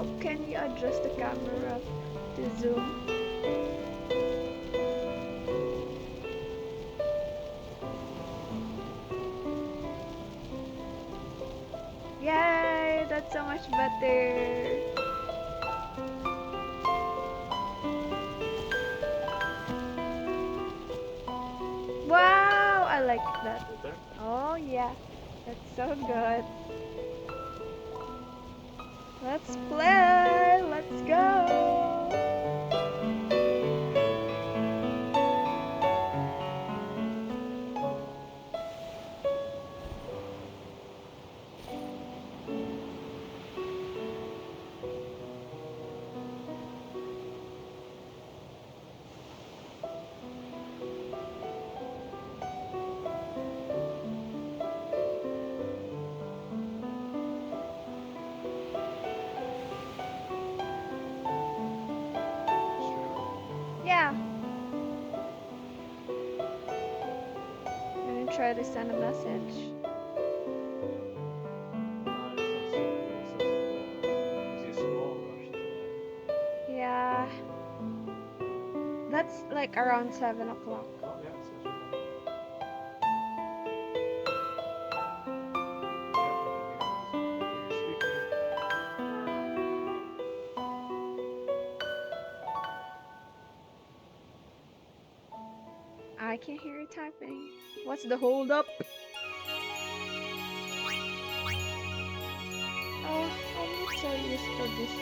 How can you adjust the camera to zoom? Yay! That's so much better. Wow! I like that. Right there. Oh yeah, that's so good. Let's play! Let's go! Yeah. I'm gonna try to send a message. Yeah. That's like around 7 o'clock. I can hear you typing. What's the hold up? Oh, I'm not so used to this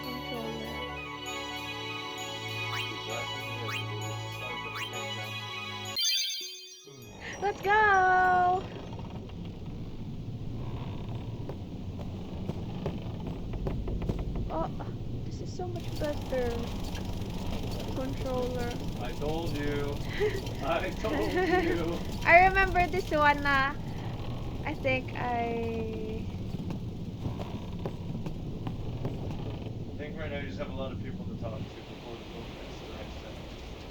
controller. Let's go! Oh, this is so much better. Controller. I told you. I told you. I remember this one na I think Right now you just have a lot of people to talk to before the podcast.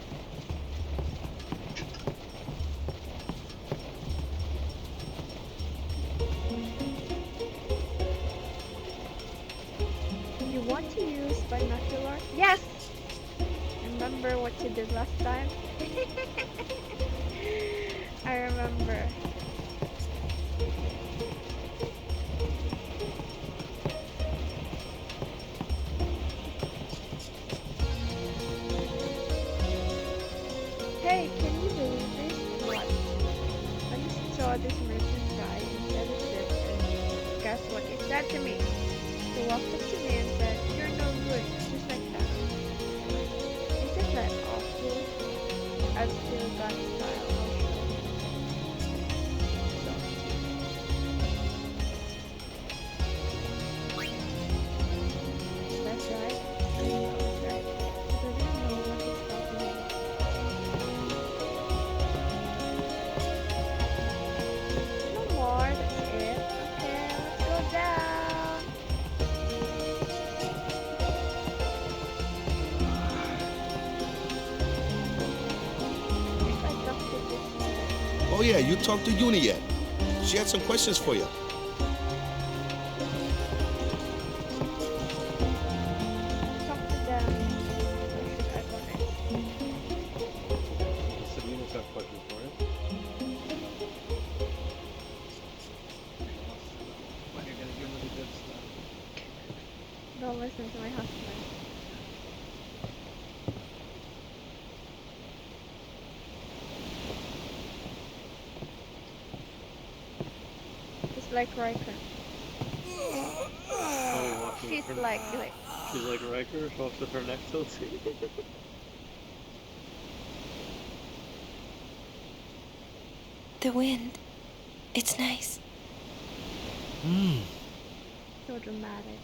you want to use binocular? Yes! Remember what you did last time? I remember. Hey, can you believe this? What? I just saw this merchant guy instead of this, and guess what he said to me? He walked up to me and said, "You're no good," just like that. Isn't that awful? I've still got style. That's right. I know it's right. He doesn't know what he's talking about. No more, that's it. Okay, let's go down. If I talk to this one, Oh yeah, you talked to Uni yet? She had some questions for you. talk to them. Where should I go next? Sabina's got questions for you. When you're gonna give her the good stuff. Don't listen to my husband. Just like Riker. Oh, walking She's with her- like She's like Riker, she walks with her neck tilted. The wind. It's nice. so dramatic.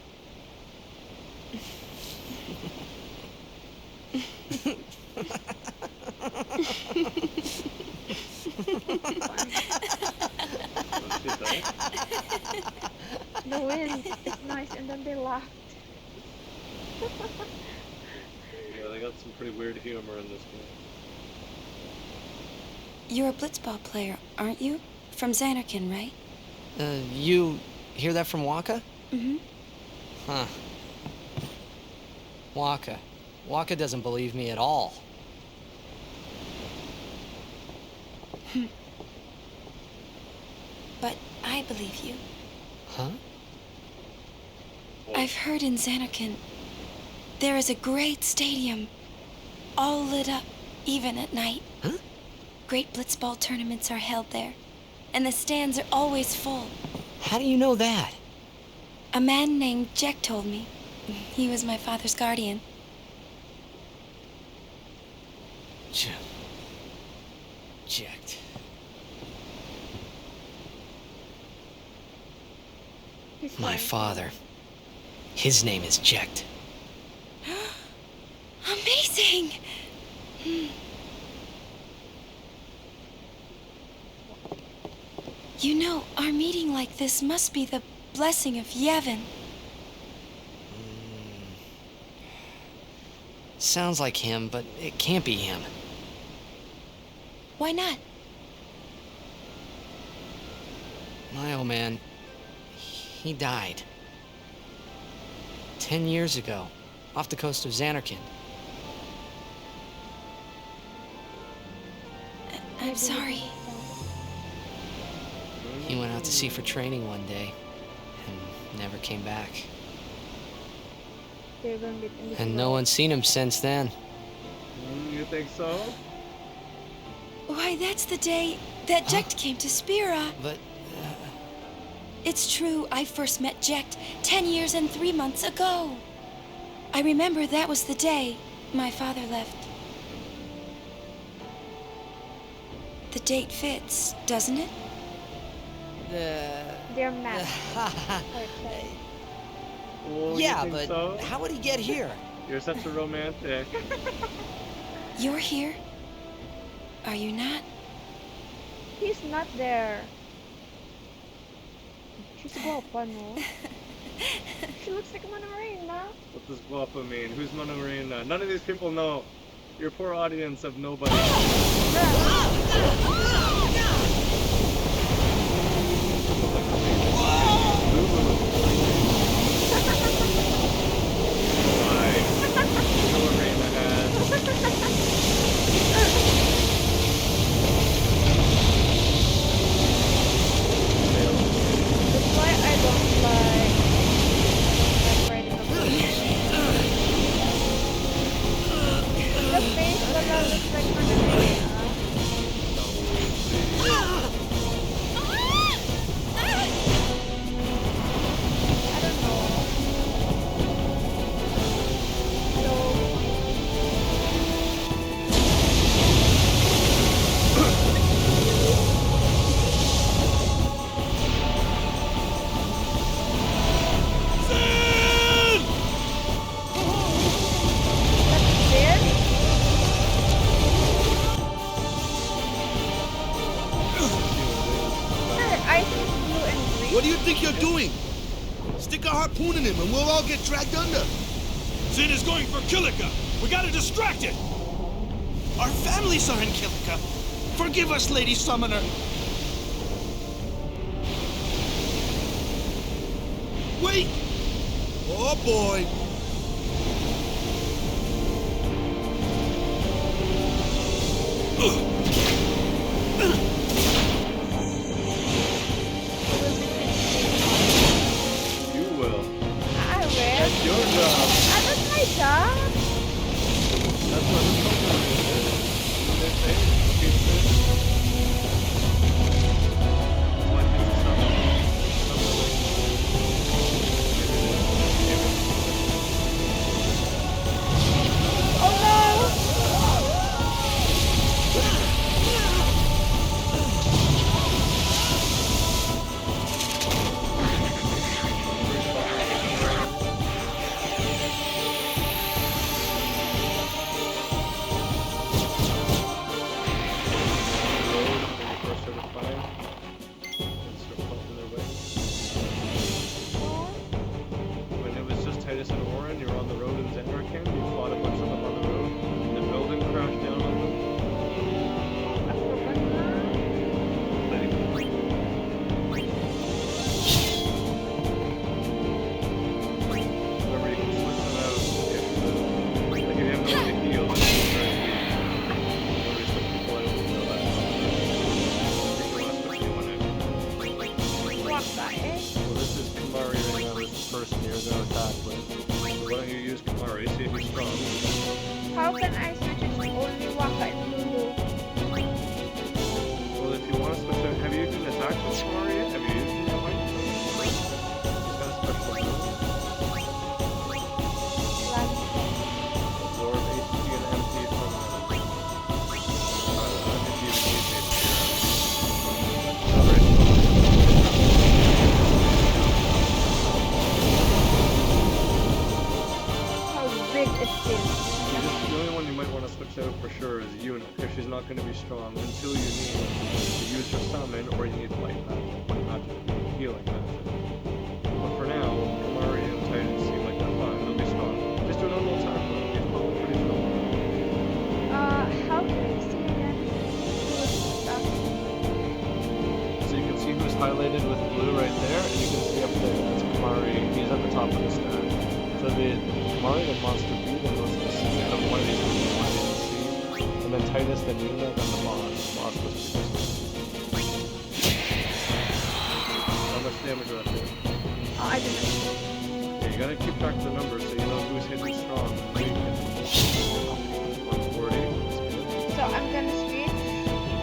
What's she saying? The wind is nice, and then they laughed. Yeah, they got some pretty weird humor in this game. You're a blitzball player, aren't you? From Xanarkin, right? You hear that from Waka? Mm-hmm. Huh. Waka. Waka doesn't believe me at all. But I believe you. Huh? I've heard in Xanarkand there is a great stadium, all lit up, even at night. Huh? Great blitzball tournaments are held there, and the stands are always full. How do you know that? A man named Jack told me. He was my father's guardian. Jacked. He's My fine. father. His name is Jecht. Amazing! You know, our meeting like this must be the blessing of Yevon. Sounds like him, but it can't be him. Why not? My old man, he died. 10 years ago, off the coast of Xanarkand. I'm sorry. He went out to sea for training one day, and never came back. They're gonna get in this And no world. one's seen him since then. You think so? Why, that's the day that Jecht came to Spira. But, It's true, I first met Jecht 10 years and 3 months ago. I remember that was the day my father left. The date fits, doesn't it? They're mad. Oh, yeah, you think but so? how would he get here? You're such a romantic. You're here? Are you not? He's not there. She's guapa, no? She looks like Monorena. What does guapa mean? Who's Monorena? None of these people know. Your poor audience have nobody. That's why I don't like riding a horse. The face wala looks like Monorena. I don't know. That's there. Her eyes is blue and green. What do you think you're doing? Stick a harpoon in him and we'll all get dragged under. Zin is going for Kilika. We gotta distract it. Our families are in Kilika. Forgive us, Lady Summoner. Wait! Oh boy! You will. I will. That's your job. That's my job. That's what the program is. They say it's why things eh? Well, this is Kamari right now. This is the person you're going to attack with. So why don't you use Kamari, see if he's strong. How can I switch it to only Waka and Lulu? Well, if you want to switch out, have you even attacked with Kamari yet? Have you used him that way? He's got a special move. Absorb HP and MP from if you use HP. How big is this? The only one you might want to switch out for sure is Yuna, because she's not going to be strong until you need to use her summon or you need light magic, healing magic. But for now, Kamari and Titan seem like they're fine. They'll be strong. Just do a normal attack with them. He's probably pretty strong. How can I see again? So you can see who's highlighted with blue right there, and you can see up there, it's Kamari. He's at the top of the stack. So the Kamari, the monster B, then goes to the C, and then one of these is the C, and then Titus, then Yuna, then the boss. The boss goes to this. How much damage are up there? Oh, I don't know. Yeah, you gotta keep track of the numbers so you know who's hitting strong and who you can. 140, that's good. So I'm gonna switch.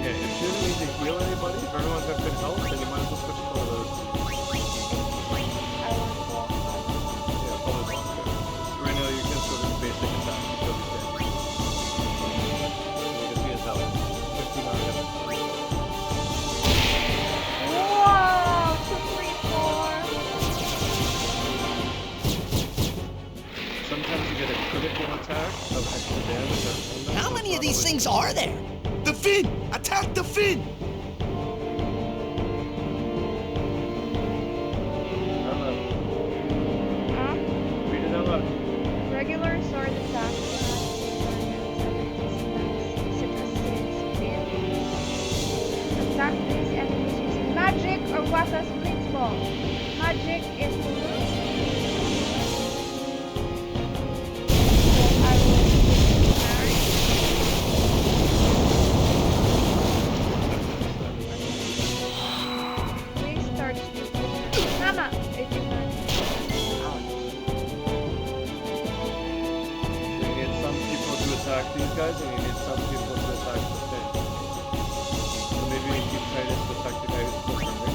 Yeah, if you don't need to heal anybody, if everyone's got good health, then you might as well switch to one of those two. I want to. Yeah, probably boss good. Right now you can sort of basic attack until he's dead. You can see his health. 59 health. Whoa! 2, 3, 4. Sometimes you get a critical attack of extra damage. How many of these things are there? The fin! Attack the fin! Huh? Read it out loud. Regular sword attack such as spin. Attack these enemies using magic or Waka's blitzball. Magic is Lulu. So I will marry. Please start to Mama! It did not. Ouch. So you need some people to attack these guys, and you need some people to attack the fin. So maybe you keep Titus to attack the guy who's still friendly.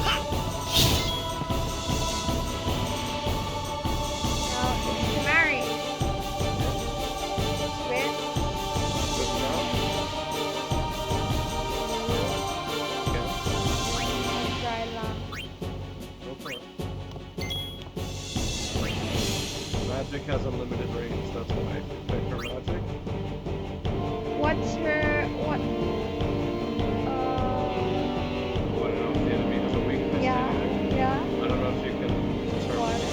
Now it's Mary. Switch. Good now. Yeah. Try lang. Go for it. Magic has unlimited range, that's why I pick her magic. What's her what? I don't know if the enemy has a weakness Yeah, to anything. yeah. I don't know if you can determine Water. that.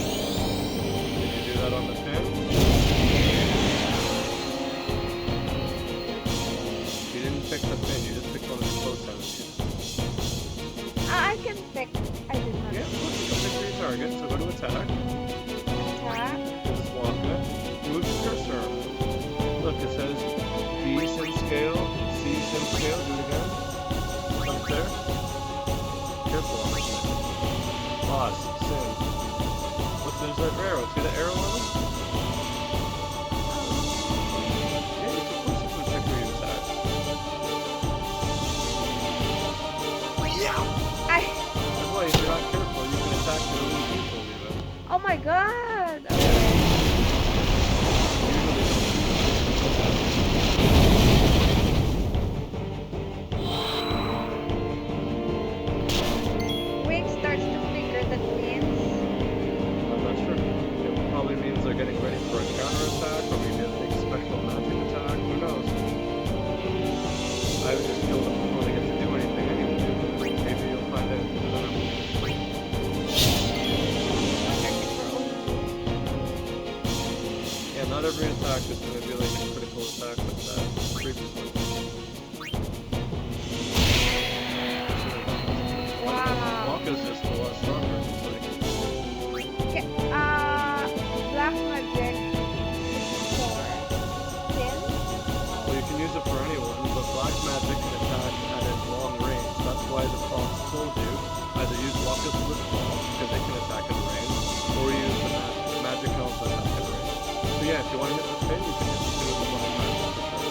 Did you do that on the fin? You didn't pick the fin, you just picked one of the close enemies. I can pick. I did not. Yeah, look, you can pick your target, so go to attack. Attack. Just walk it. Move the cursor. Look, it says B sim scale, C sim scale. Do it again. Up there. Careful on this thing. Boss, sim. Look, there's that arrow. See the arrow on it? Yeah, you can push it to check where you attack. I. That's why if you're not careful, you can attack your own people even. Oh my god. Wing starts to flicker the twins. I'm not sure. It probably means they're getting ready for a counterattack, or maybe a big special magic attack. Who knows? I would just kill them before they get to do anything anyway. But maybe you'll find out. I don't know. Yeah, not every attack is going to be like a critical attack like that. Previous one. Wow. Waka's just a lot stronger. It's like, Okay, black magic is 4. Spin. black magic can attack at a long range. That's why the prompts told you either use Locust with Claw, because they can attack at range, or use the magic can also attack at range. So yeah, if you want to hit the spin, you can hit the spin with the black magic for sure.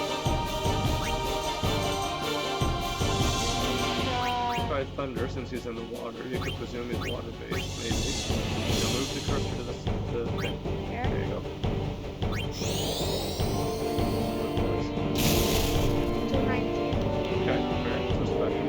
Try Thunder since he's in the water. You could presume he's water-based, maybe. Now move the cursor to the spin. Here. There you go. 219. Okay, fair. So special.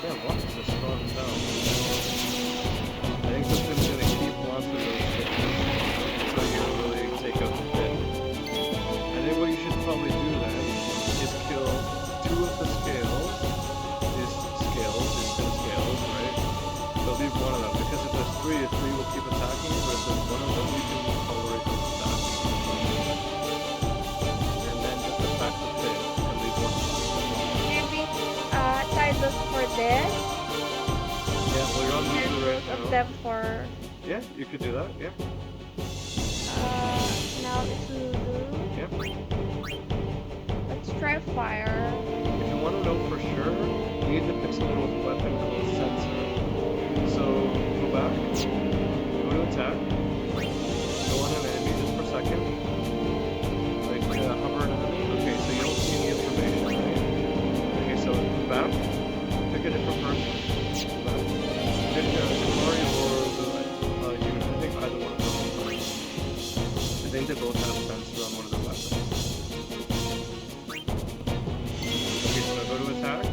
Yeah, watch this strong down. I think this thing's gonna keep lots of those things until you really take out the pit. I think what you should probably do then is kill 2 of the scales, these spin scales, right? But leave 1 of them, because if there's 3, 3 will keep attacking you, but if there's 1 of them, you can tolerate those attacks. And then just attack the pit and leave 1 of them. Maybe try those for this. Yeah, well you're on And Lulu right both of now. them for Yeah, you could do that, yeah. now it's Lulu. Yeah. Let's try fire. If you want to know for sure, you need to pick someone with a weapon called Sensor. So, go back, go to attack, go on an enemy just for a second, like hover an enemy. Okay, so you don't see any information, right? Okay, so back, pick a different person, back, pick Mario or you, I think either one of them is fine. I think they both have Sensor on one of their weapons. Okay, so now go to attack.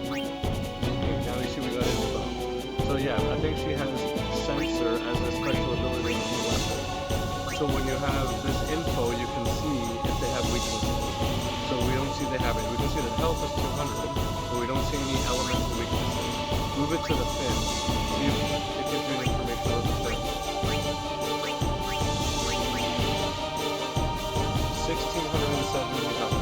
Okay, now you see we got info. So yeah, I think she has Sensor as a special ability on the weapon. So when you have this info, you can see if they have weaknesses. So we don't see they have any. We can see that health is 200, but we don't see any elemental weaknesses. Move it to the fin. See if it gives you information about the fin. 1670 health.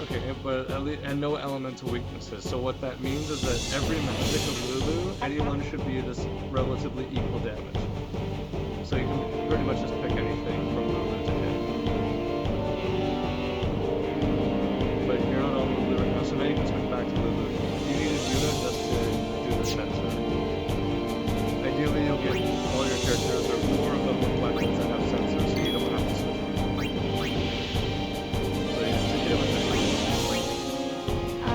Okay, but at least, and no elemental weaknesses. So what that means is that every magic of Lulu, anyone should be this relatively equal damage. So you can pretty much just pick anything from Lulu to hit. But you're not on Lulu right now, so now you can switch back to Lulu. You need a unit just to do the sensor. Ideally, you'll get all your characters or 4 of them with weapons that have sensors, so you don't have to switch. So yeah, take it with that.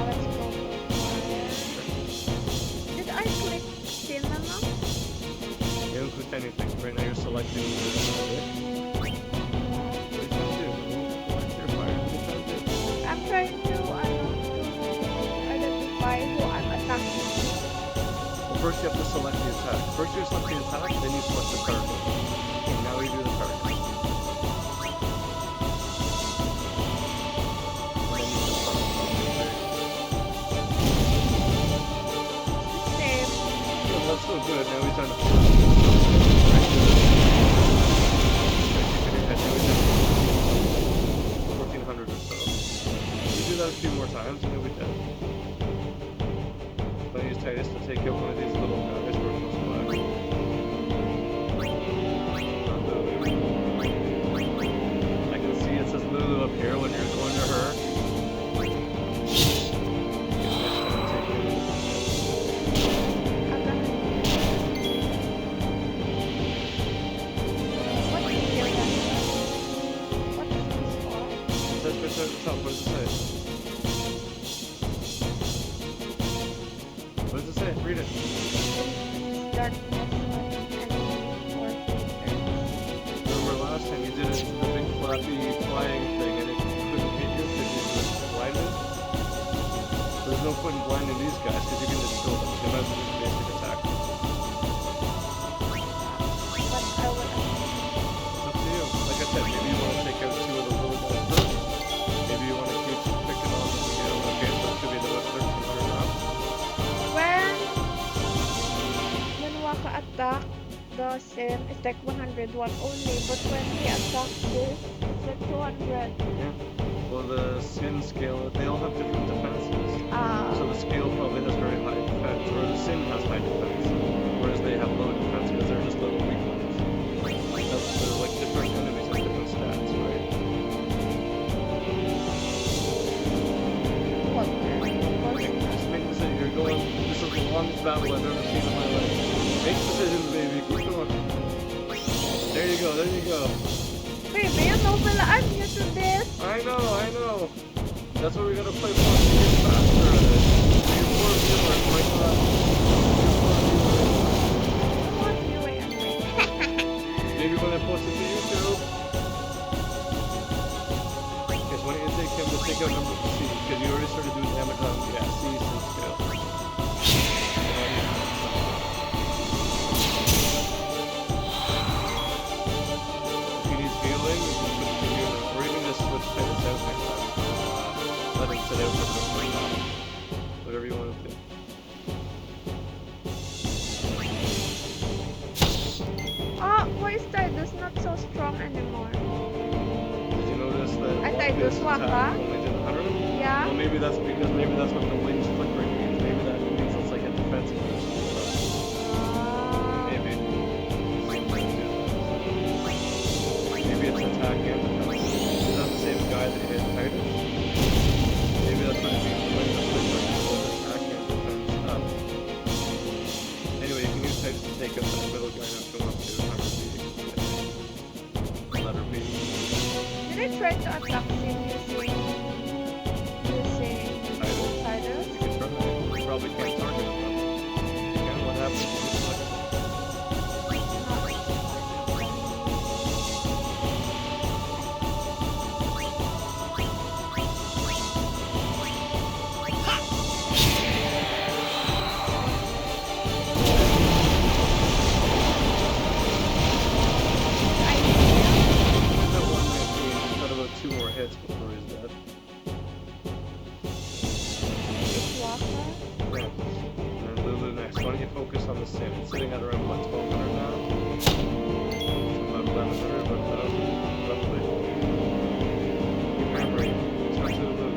Let's go for fire. Did I click Cinema? You don't click anything. Right now you're selecting the magic. What are you trying to do? Select your fire. What are you trying to do? I'm trying to identify who I'm attacking. Well, first you have to select the attack. First you select the attack, then you select the target. Okay, now we do the target. And then you confirm. Same. Yeah, that's so good. Now we're trying to 1400 or so. You do that a few more times and you'll be dead. Don't use Titus to take out one of these little guys who are close by. Not Lulu. I can see it says Lulu up here when you're going to her. It says right at the top, what does it say? What does it say? Read it. Remember last time you did it, the big flappy flying thing, and it couldn't hit you because you were blinded? There's no point in blinding these guys because you can just kill them. So you might as well just basic attack them. It's up to you. Like I said, maybe you want to take out 2 of the little guys first. Maybe you want to keep picking on the scale. Okay, so it should be about 1300 now. When Sin, it's like 101 only, but when he attacks this, it's like 200. Yeah. Well, the Sin scale, they all have different defenses. So the scale probably has very high defense, or the Sin has high defense, whereas they have low defense because they're just little weak ones. They're like different enemies have different stats, right? What? Just make decisions. You're going. This is the longest battle I've ever seen in my life. Make decisions, baby. Keep going. There you go. There you go. Baby, you know pala I'm new to this. I know. That's what we gotta play for. To get faster at it. Your poor viewers might not. What viewing anyway? Maybe when I post it to YouTube. Because why don't you take him to take out number C? Because you already started doing damage on C since scale. If he needs healing, you can switch to unit, or you can just switch types out next time. Let him sit out for the rest of the time. Whatever you want to do. Oh, why is Tidus not so strong anymore? Did you notice that I thought this this one, attack huh? only did 100? Yeah. Well, maybe that's what the wings flickering means. Maybe that means it's like a defensive boost or something. Maybe. Maybe it's attack and defense. Is that the same guy that hit Titus? Maybe that's what it means. The wings are flickering is both attack and defense up. Anyway, you can use Titus to take up that middle guy if you want to. Letter B. Did I try to attack him using Tidus? You can try it. You probably can't target him though. Again, what happens if you select him? That 119, he's got about 2 more hits before he's dead. Yeah. And then Lulu next. Why don't you focus on the Sin? It's sitting at around what, 1200 now? So about 1100, about 1000, roughly. Keep hammering, especially Lulu.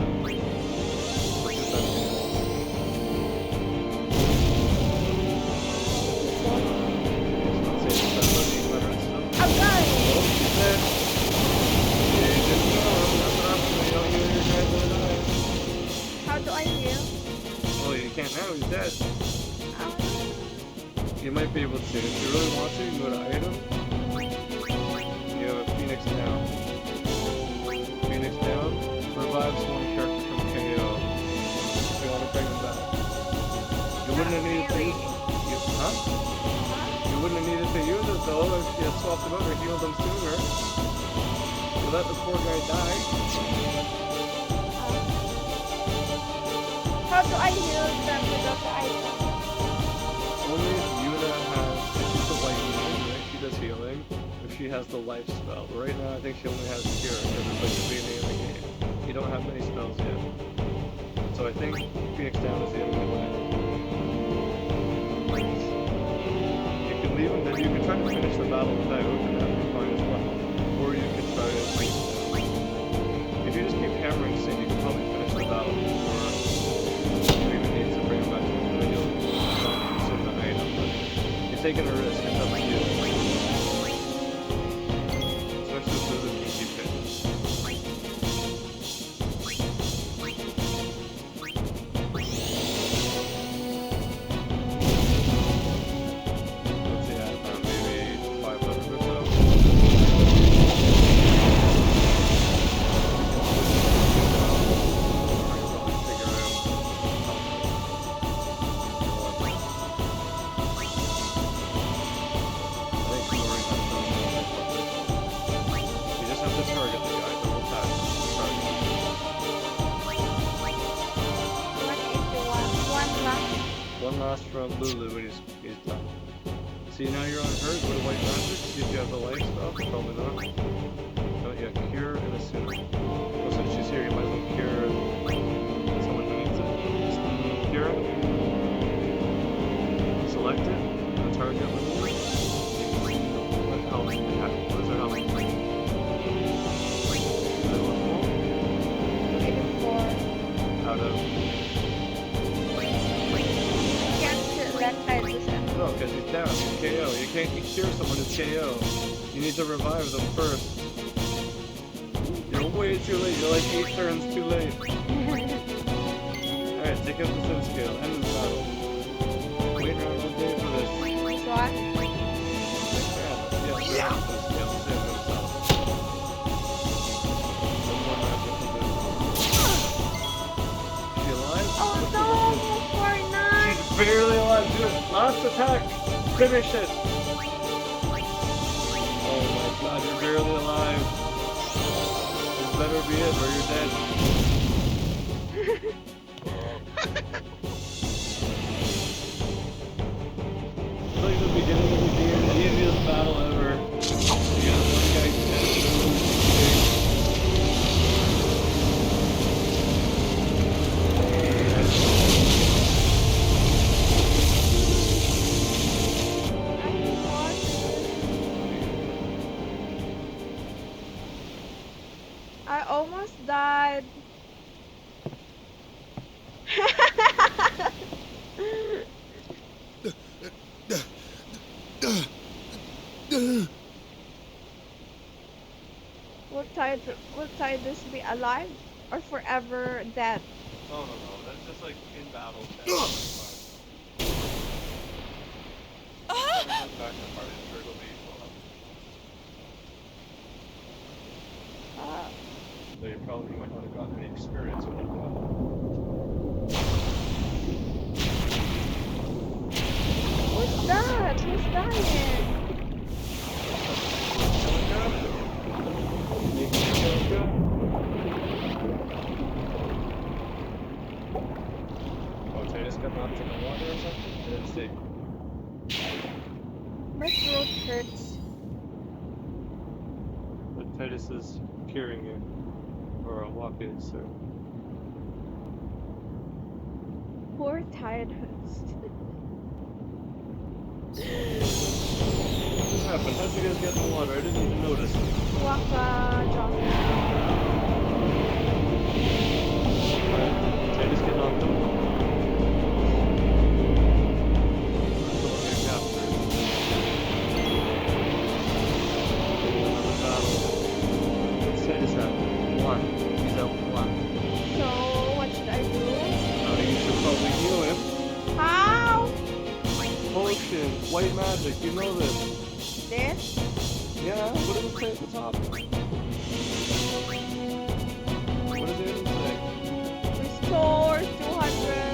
Which is that Sin? It's not saying it's about 800 still. I'm dying! Oh, she's dead. Yeah, you didn't know. That's what happens when you don't heal your guys when they die. How do I heal? Well, you can't now. He's dead. Ah. You might be able to. If you really want to, you can go to item. You have a Phoenix down. Phoenix down revives one character from KO. If you want to bring him back. You wouldn't have needed to use You wouldn't have needed to use it though if you had swapped him over and healed him sooner. You let the poor guy die. How do I heal them without the item? Only if Yuna has, if she's the white unit, right? She does healing. If she has the life spell. But right now I think she only has cure because it's like the beginning of the game. You don't have many spells yet. So I think Phoenix down is the only way. You can leave him, then you can try to finish the battle without, and that would be fine as well. Or you could try to Phoenix down. If you just keep hammering Sin, you can probably finish the battle before you even need to bring him back to him, and then you'll not consume the item. But you're taking a risk, it's up to you. Especially if Lulu can keep hitting. Let's see, maybe 500 or so. One last from Lulu and he's done. See, now you're on her. Go to White Magic, see if you have the life spell. Probably not. No, yeah, cure and assume. Well, since she's here, you might as well cure someone who needs it. Just cure it. Select it. And target with it. No, because he's down. He's KO. You can't cure someone who's KO. You need to revive them first. You're way too late. You're like 8 turns too late. Alright, take out the sin scale. End the battle. Wait around all day for this. What? Yeah. Sin scale. Save himself. One more magic to do. Is she alive? Oh no, Fortnite! She's barely alive. Do it. Last attack. Finish it. Oh my god, you're barely alive. This better be it or you're dead. It's like the beginning of the game, the easiest battle ever. You got one guy dead. I almost died. Will Tidus be alive or forever dead? No. That's just like in battle. So you probably might not have gotten any experience with it. What's that? Who's dying? Oh, Titus got knocked in the water or something? I didn't see. My throat hurts. But Titus is curing you. Or a walk is, so. Poor Tidus. What happened? How'd you guys get in the water? I didn't even notice. Waka jump. Alright, Titus get knocked over. Someone get captured. Another battle. What's Titus at? 1. He's at 1. So, what should I do? You should probably heal him. How? Potion, white magic, you know this. This? Yeah, what does it say at the top? What does it say? Restore 200.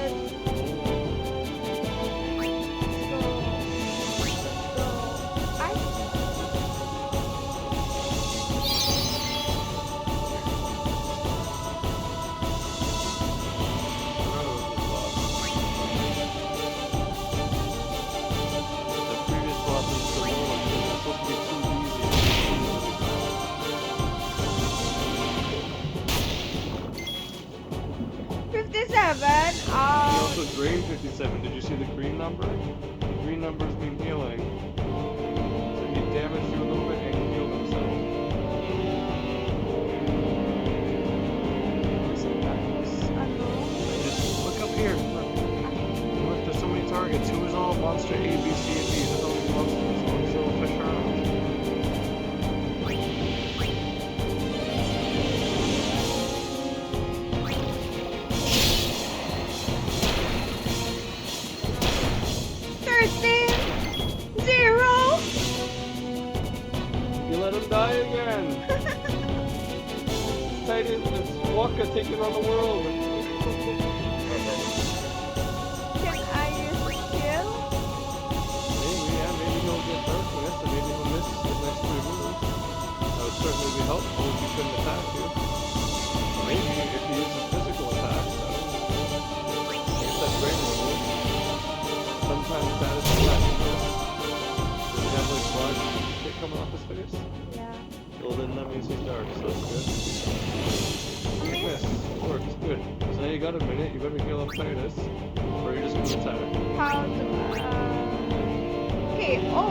He also drained 57. Did you see the green number? The green numbers mean healing. So he damaged you a little bit and healed himself. Just look up here. Look, there's so many targets. Who is all monster A, B, C, and D? There's all these monsters. All these little fish around. Die again! Titan, it's Waka taking on the world! Can I use the skill? Maybe, yeah, maybe he'll get hurt with this, and maybe he'll miss his next 3 moves. That would certainly be helpful if he couldn't attack you. Maybe if he uses physical attacks, I guess that's great move. Sometimes that is less. Does he have like blood coming off his face? Yeah. Well then that means he's dark, so that's good. Yes, it works, good. So now you got a minute, you better heal up Titus, or you're just gonna attack. How do okay, oh.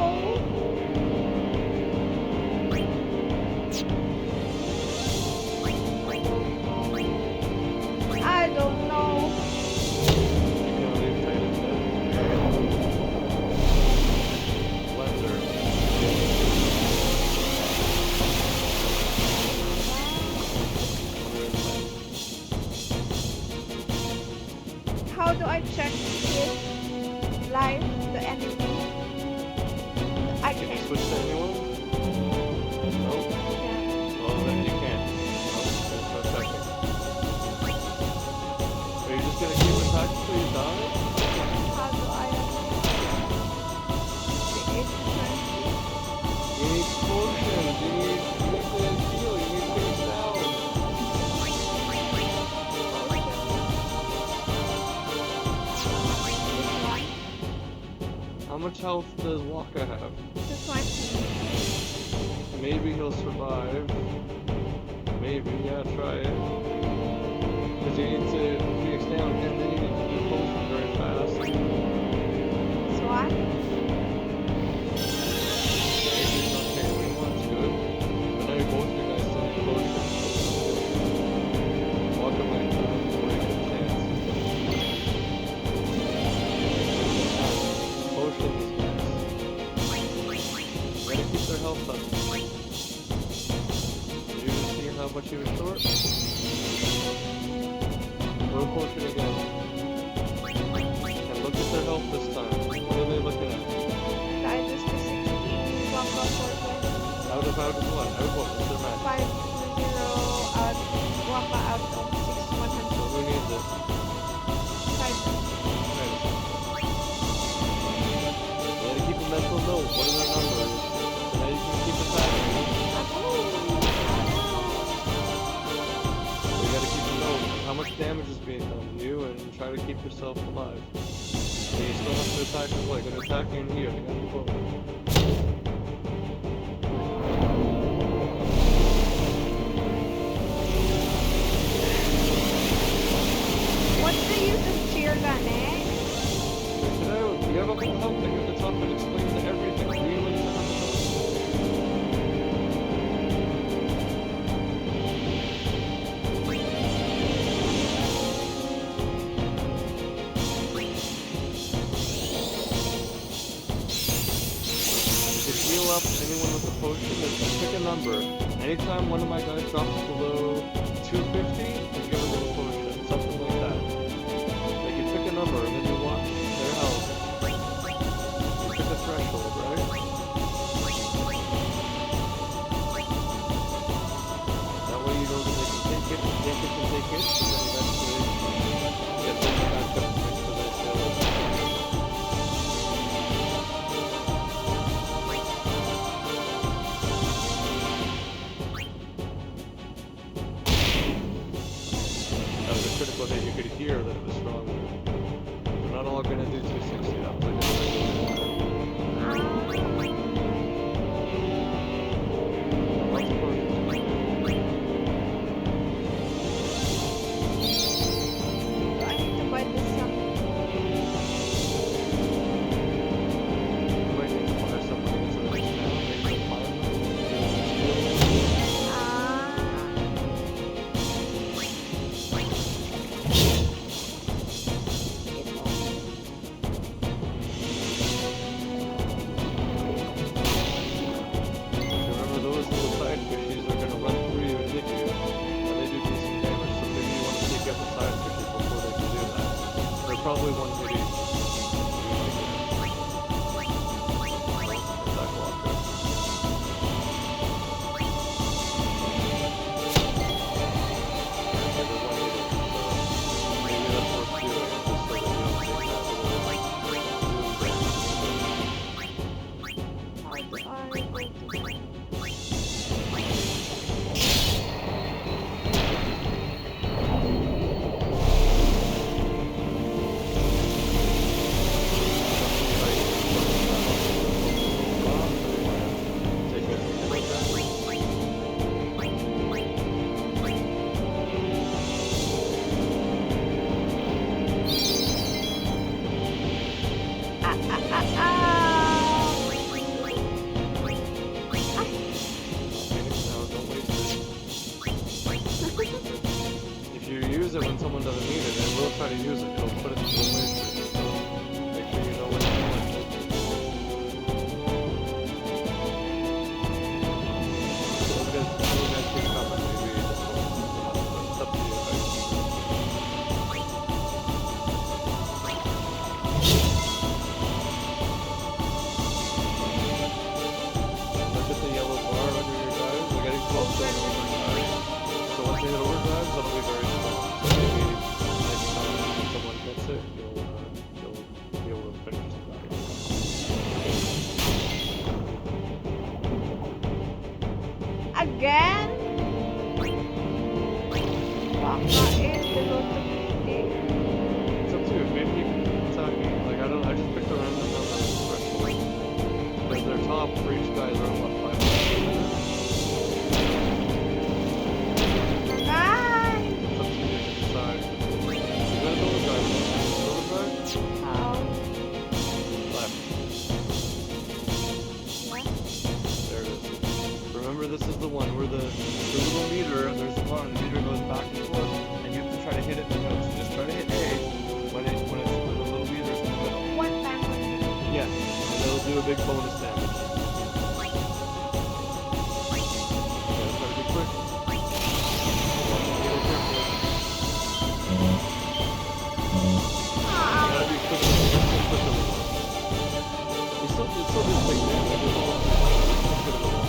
I don't know. You can't leave Titus dead. enemy. I Can you can't. switch to anyone? No? Yeah. Well, then you can't. No, there's no checking. Are you just gonna keep attacking till you die? How do I the age of You need potions, you need to heal, you need face down. How much health does Waka have? Just 20. Maybe he'll survive. Maybe, yeah, try it. Because you need to face down and then you need to do potions very fast. SWAT? He's not failing one's good. But now both you guys still need potions. Waka might die before you get a chance. Potions. Gotta keep their health up. Did you just see how much he was short? Go potion again. And look at their health this time. What are they looking at? I just for 60. Waka for Out of what? Out of what? What's their match? 5-0 out. Waka out of 6-100. So who needs it? 5. Right. You gotta keep a mental note. What are their numbers? So now you can keep attacking. You gotta keep a note of how much damage is being done to you and try to keep yourself alive. And you still have to attack with what? You're gonna attack you and heal. You gotta do both. What's the use of cheer gun, eh? Check it out. You have a whole help thing at the top that explains everything. Really? To heal up anyone with a potion, just pick a number. Anytime one of my guys drops below 250, you give them a potion. Something like that. Like you pick a number and then you watch their health. You pick a threshold, right? That way you know that they can take it, and take it, and take it, and then eventually get them back up to make sure they stay alive. again? Baka is the low to 50. It's up to you. Maybe you can attack me. Like, I don't. I just picked a random number on the threshold. Because their top for each guy is around what, 500? Bye! It's up to you to decide. You gotta build a guy. Build a guy? How? Left. What? There it is. Remember, this is the one where the little meter, there's the bar, and the meter goes back and forth, and you have to try to hit it. So just try to hit A when the little meter's in the middle. One time only. Yeah, and it'll do a big bonus damage. You gotta try to be quick. Watch the meter carefully. You gotta be quick with it. Quick with it. You still do big damage. It's all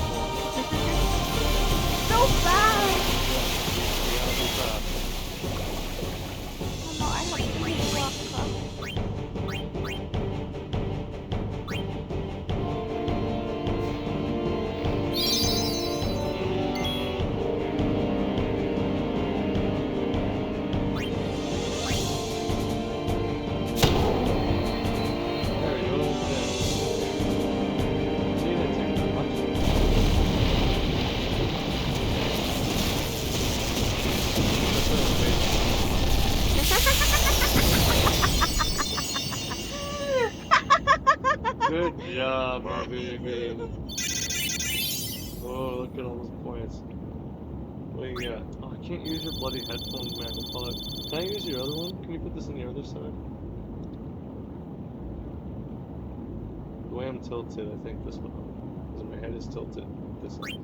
So fast! you gotta be fast. Oh no, I have to hit block. There you go. Yeah. See, that didn't take that much. Good job, my baby. Oh, look at all those points. What do you got? Oh, I can't use your bloody headphones, man. They fall out. Can I use your other one? Can you put this on the other side? The way I'm tilted, I think this one. Because my head is tilted this way.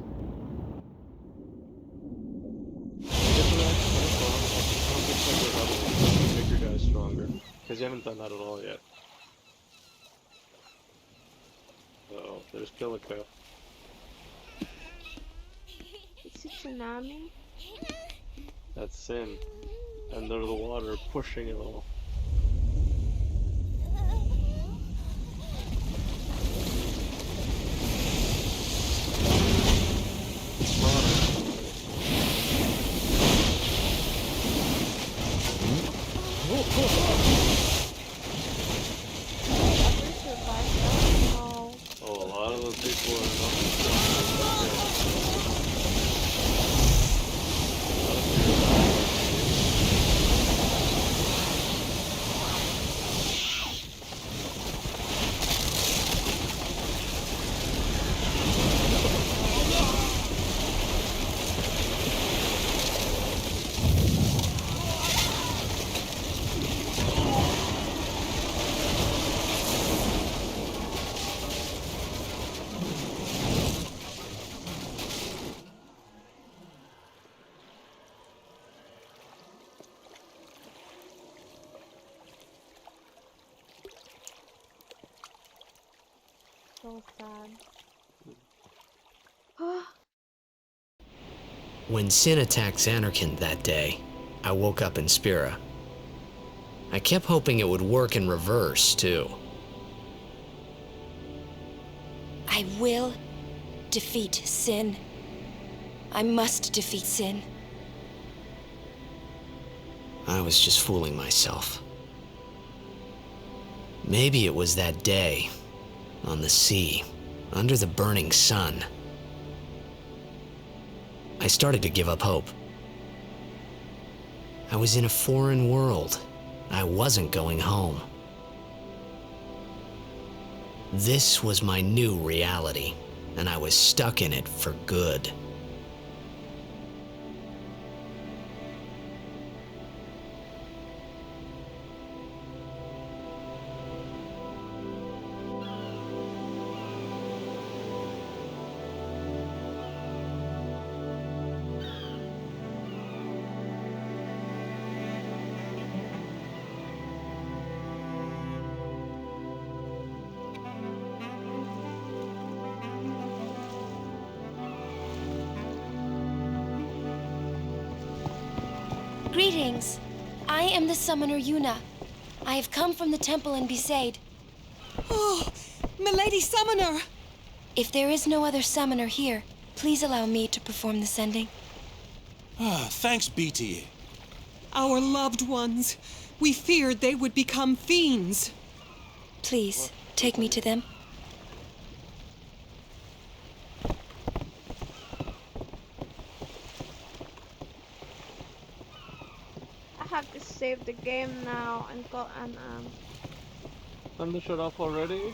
Make your guys stronger. Because you haven't done that at all yet. Uh-oh, there's Kilika. It's a tsunami. That's Sin. Under the water, pushing it all. Ever survive that? No. Oh, a lot of those people are not strong. So sad. When Sin attacked Xanarkand that day, I woke up in Spira. I kept hoping it would work in reverse, too. I will defeat Sin. I must defeat Sin. I was just fooling myself. Maybe it was that day, on the sea, under the burning sun. I started to give up hope. I was in a foreign world. I wasn't going home. This was my new reality, and I was stuck in it for good. Greetings. I am the summoner Yuna. I have come from the temple in Besaid. Oh, Milady Summoner! If there is no other summoner here, Please allow me to perform the sending. Ah, thanks, BTA. Our loved ones. We feared they would become fiends. Please, take me to them. I have to save the game now and go and Time to shut off already?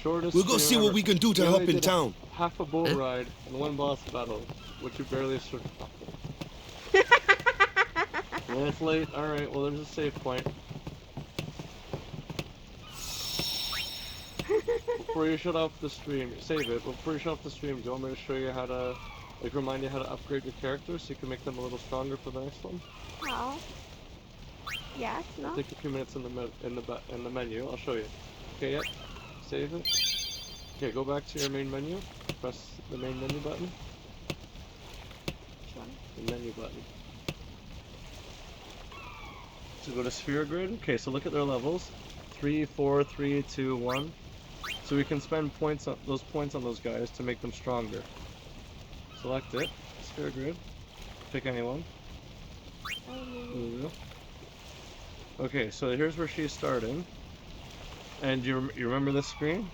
Shortest We'll go stream see what ever. we can do to We help only in did town. half a boat ride and one boss battle, which you barely survived. Well, it's late. Alright, well, there's a save point. Before you shut off the stream, save it. Before you shut off the stream, do you want me to show you how to, like, remind you how to upgrade your characters so you can make them a little stronger for the next one? how? Yes, no? Take a few minutes in the menu. I'll show you. Okay, yep. Save it. Okay, go back to your main menu. Press the main menu button. Which one? The menu button. So go to sphere grid. Okay, so look at their levels. 3, 4, 3, 2, 1. So we can spend points on those guys to make them stronger. Select it. Sphere grid. Pick anyone. Lulu. Okay, so here's where she's starting. And you remember this screen?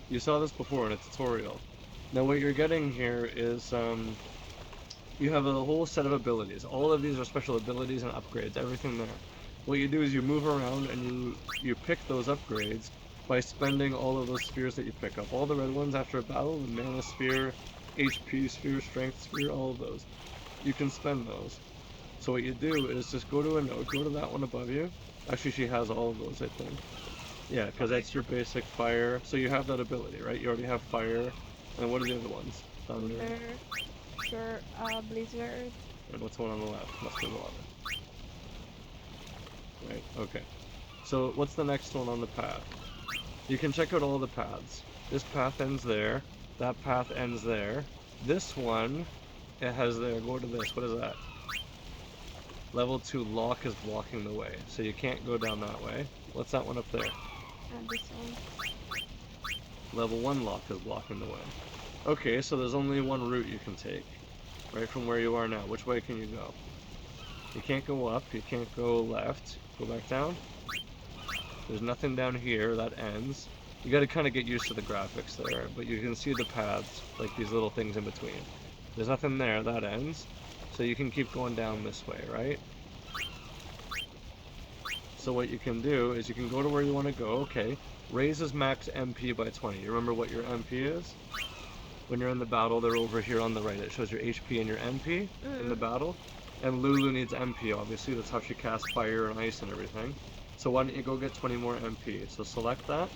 You saw this before in a tutorial. Now what you're getting here is you have a whole set of abilities. All of these are special abilities and upgrades, everything there. What you do is you move around and you pick those upgrades by spending all of those spheres that you pick up. All the red ones after a battle, the mana sphere, HP sphere, strength sphere, all of those. You can spend those. So what you do is just go to a node, go to that one above you. Actually, she has all of those, I think. Yeah, because that's your basic fire. So you have that ability, right? You already have fire. And what are the other ones? Thunder. Blizzard. And what's the one on the left? Must be the water. Right, okay. So what's the next one on the path? You can check out all the paths. This path ends there. That path ends there. This one, it has there. Go to this. What is that? Level 2 lock is blocking the way. So you can't go down that way. What's that one up there? And this one. Level 1 lock is blocking the way. Okay, so there's only one route you can take. Right from where you are now. Which way can you go? You can't go up. You can't go left. Go back down. There's nothing down here. That ends. You gotta kind of get used to the graphics there. But you can see the paths. Like these little things in between. There's nothing there. That ends. So you can keep going down this way, right? So what you can do is you can go to where you want to go. Okay. Raises max MP by 20. You remember what your MP is? When you're in the battle, they're over here on the right. It shows your HP and your MP in the battle. And Lulu needs MP, obviously. That's how she casts fire and ice and everything. So why don't you go get 20 more MP? So select that.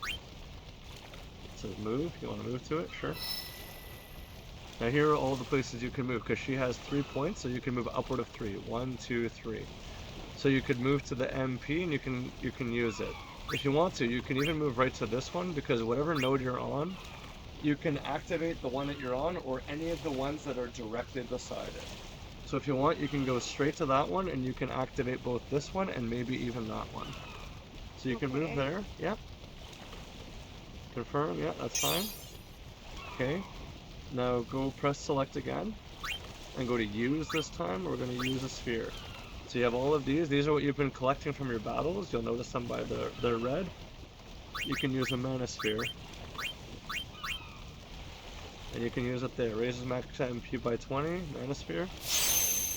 It says move. You want to move to it? Sure. Now here are all the places you can move, because she has 3 points, so you can move upward of 3. 1, 2, 3. So you could move to the MP and you can use it. If you want to, you can even move right to this one, because whatever node you're on, you can activate the one that you're on or any of the ones that are directly beside it. So if you want, you can go straight to that one and you can activate both this one and maybe even that one. So you can move there. Yep. Confirm. Yeah, that's fine. Okay. Now go press select again and go to use this time. We're going to use a sphere. So you have all of these. These are what you've been collecting from your battles. You'll notice them by the red. You can use a mana sphere. And you can use it there. Raises max MP by 20. Mana sphere.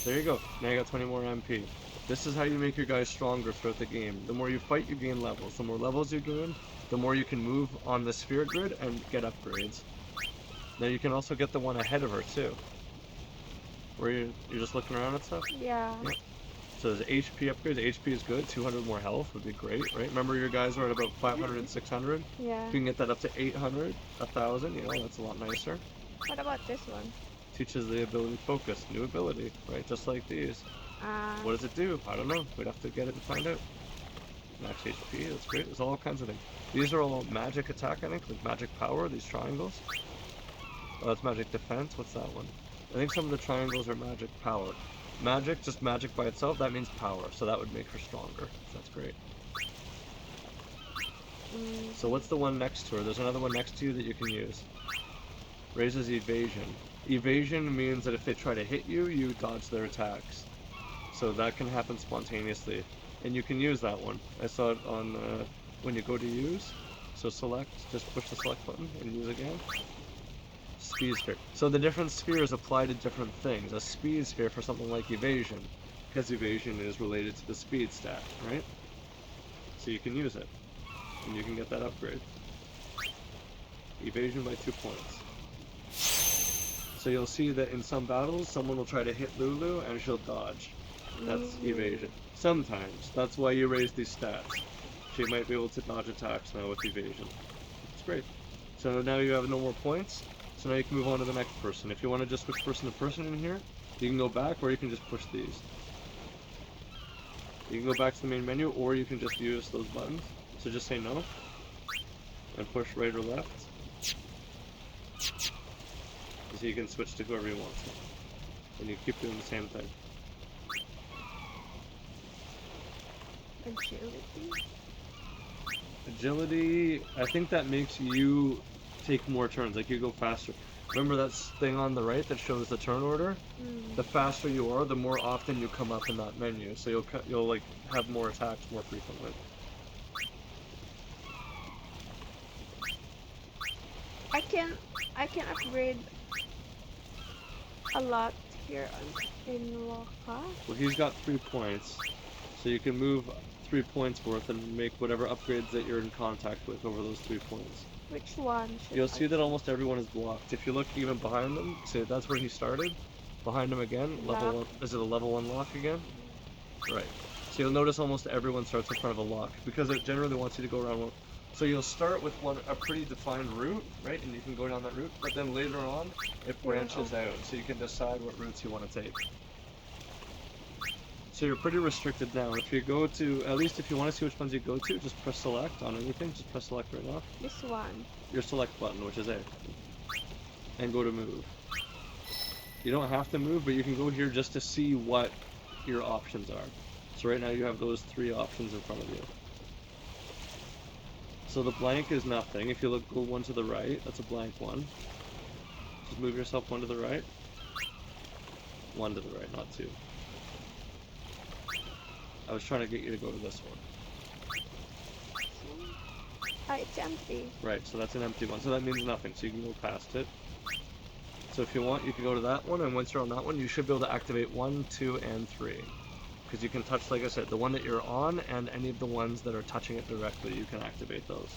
There you go. Now you got 20 more MP. This is how you make your guys stronger throughout the game. The more you fight, you gain levels. The more levels you gain, the more you can move on the sphere grid and get upgrades. Now you can also get the one ahead of her too. Where you're just looking around and stuff? Yeah. Yep. So there's HP upgrades. HP is good. 200 more health would be great, right? Remember your guys were at about 500 and 600? Yeah. You can get that up to 800, 1000, you know, that's a lot nicer. What about this one? Teaches the ability focus. New ability, right? Just like these. What does it do? I don't know. We'd have to get it to find out. Max HP, that's great. There's all kinds of things. These are all magic attack, I think, like magic power, these triangles. Oh, that's magic defense. What's that one? I think some of the triangles are magic power. Magic, just magic by itself, that means power, so that would make her stronger. So that's great. So what's the one next to her? There's another one next to you that you can use. Raises evasion. Evasion means that if they try to hit you, you dodge their attacks. So that can happen spontaneously. And you can use that one. I saw it on when you go to use. So select, just push the select button and use again. Speed sphere. So the different spheres apply to different things. A speed sphere for something like evasion, because evasion is related to the speed stat, right? So you can use it, and you can get that upgrade. Evasion by 2 points. So you'll see that in some battles, someone will try to hit Lulu and she'll dodge. That's evasion. Sometimes. That's why you raise these stats. She might be able to dodge attacks now with evasion. It's great. So now you have no more points. So now you can move on to the next person. If you want to just switch person to person in here, you can go back or you can just push these. You can go back to the main menu or you can just use those buttons. So just say no. And push right or left. So you can switch to whoever you want to. And you keep doing the same thing. Agility? Agility, I think that makes you take more turns, like you go faster. Remember that thing on the right that shows the turn order? The faster you are, the more often you come up in that menu. So you'll like have more attacks more frequently. I can upgrade a lot here in Waka. Well, he's got 3 points, so you can move 3 points worth and make whatever upgrades that you're in contact with over those 3 points. Which one should You'll I see that almost everyone is blocked. If you look even behind them, see that's where he started. Behind him again, level 1. Is it a level 1 lock again? Right. So you'll notice almost everyone starts in front of a lock because it generally wants you to go around one. So you'll start with a pretty defined route, right? And you can go down that route, but then later on it branches out, so you can decide what routes you want to take. So you're pretty restricted now. If you go to, at least if you want to see which ones you go to, just press select on anything. Just press select right now. This one. Your select button, which is A. And go to move. You don't have to move, but you can go here just to see what your options are. So right now you have those 3 options in front of you. So the blank is nothing. If you go one to the right, that's a blank one. Just move yourself one to the right. One to the right, not 2. I was trying to get you to go to this one. It's empty. Right, so that's an empty one. So that means nothing, so you can go past it. So if you want, you can go to that one, and once you're on that one, you should be able to activate 1, 2, and 3. Because you can touch, like I said, the one that you're on, and any of the ones that are touching it directly, you can activate those.